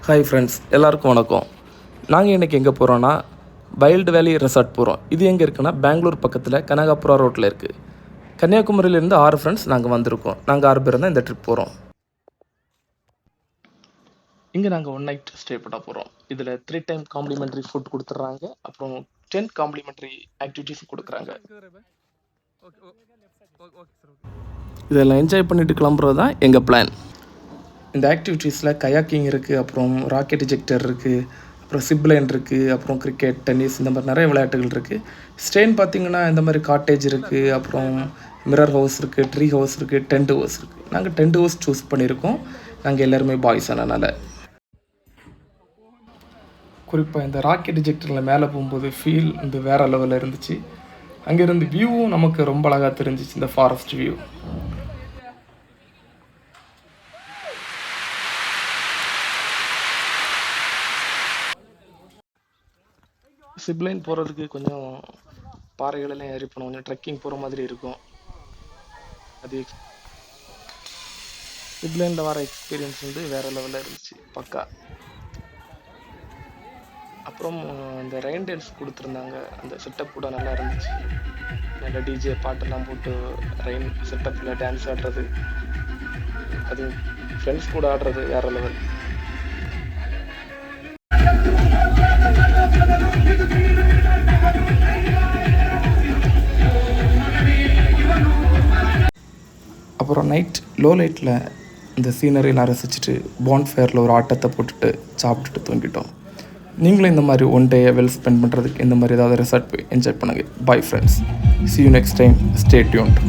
Hi friends, எல்லாருக்கும் வணக்கம். நாங்கள் இன்றைக்கி எங்கே போகிறோன்னா வைல்டு வேலி ரெசார்ட் போகிறோம். இது எங்கே இருக்குன்னா பெங்களூர் பக்கத்தில் கனகாபுரா ரோட்டில் இருக்குது. கன்னியாகுமரியிலேருந்து 6 ஃப்ரெண்ட்ஸ் நாங்கள் வந்திருக்கோம். நாங்கள் 6 பேர் தான் இந்த ட்ரிப் போகிறோம். இங்கே நாங்கள் 1 நைட் ஸ்டே பண்ண போகிறோம். இதில் 3 டைம் காம்ப்ளிமெண்ட்ரி ஃபுட் கொடுத்துட்றாங்க. அப்புறம் 10 காம்ப்ளிமெண்ட்ரி ஆக்டிவிட்டீஸ் கொடுக்குறாங்க. இதெல்லாம் என்ஜாய் பண்ணிட்டு கிளம்புறது தான் எங்கள் பிளான். இந்த ஆக்டிவிட்டீஸில் கயாக்கிங் இருக்குது, அப்புறம் ராக்கெட் எஜெக்டர் இருக்குது, அப்புறம் சிப்லைன் இருக்குது, அப்புறம் கிரிக்கெட், டென்னிஸ், இந்த மாதிரி நிறைய விளையாட்டுகள் இருக்குது. ஸ்டேன்னு பார்த்திங்கன்னா இந்த மாதிரி காட்டேஜ் இருக்குது, அப்புறம் மிரர் ஹவுஸ் இருக்குது, ட்ரீ ஹவுஸ் இருக்குது, டென்ட் ஹவுஸ் இருக்குது. நாங்கள் டென்ட் ஹவுஸ் சூஸ் பண்ணியிருக்கோம். நாங்கள் எல்லாருமே பாய்ஸ் ஆனதுனால. குறிப்பாக இந்த ராக்கெட் எஜெக்டரில் மேலே போகும்போது ஃபீல் வந்து வேறு லெவலில் இருந்துச்சு. அங்கேருந்து வியூவும் நமக்கு ரொம்ப அழகாக தெரிஞ்சிச்சு, இந்த ஃபாரஸ்ட் வியூ. சிப்லைன் போகிறதுக்கு கொஞ்சம் பாறைகளெல்லாம் ஏறி போனோம், கொஞ்சம் ட்ரெக்கிங் போகிற மாதிரி இருக்கும். அது சிப்லைனில் வர எக்ஸ்பீரியன்ஸ் வந்து வேறு லெவலில் இருந்துச்சு, பக்கா. அப்புறம் இந்த ரெயின் டான்ஸ் கொடுத்துருந்தாங்க, அந்த செட்டப் கூட நல்லா இருந்துச்சு. நல்ல டிஜே பாட்டெல்லாம் போட்டு ரெயின் செட்டப்பில் டான்ஸ் ஆடுறது, அது ஃப்ரெண்ட்ஸ் கூட ஆடுறது வேறு லெவல். அப்புறம் நைட் லோ லைட்டில் இந்த சீனரிலாம் ரசிச்சுட்டு பான்ஃபயரில் ஒரு ஆட்டத்தை போட்டுட்டு சாப்பிட்டுட்டு தூங்கிட்டோம். நீங்களும் இந்த மாதிரி ஒன் டே வெல் ஸ்பெண்ட் பண்ணுறதுக்கு இந்த மாதிரி ஏதாவது ரெசார்ட் போய் என்ஜாய் பண்ணுங்கள். Bye friends, see you next time, stay tuned.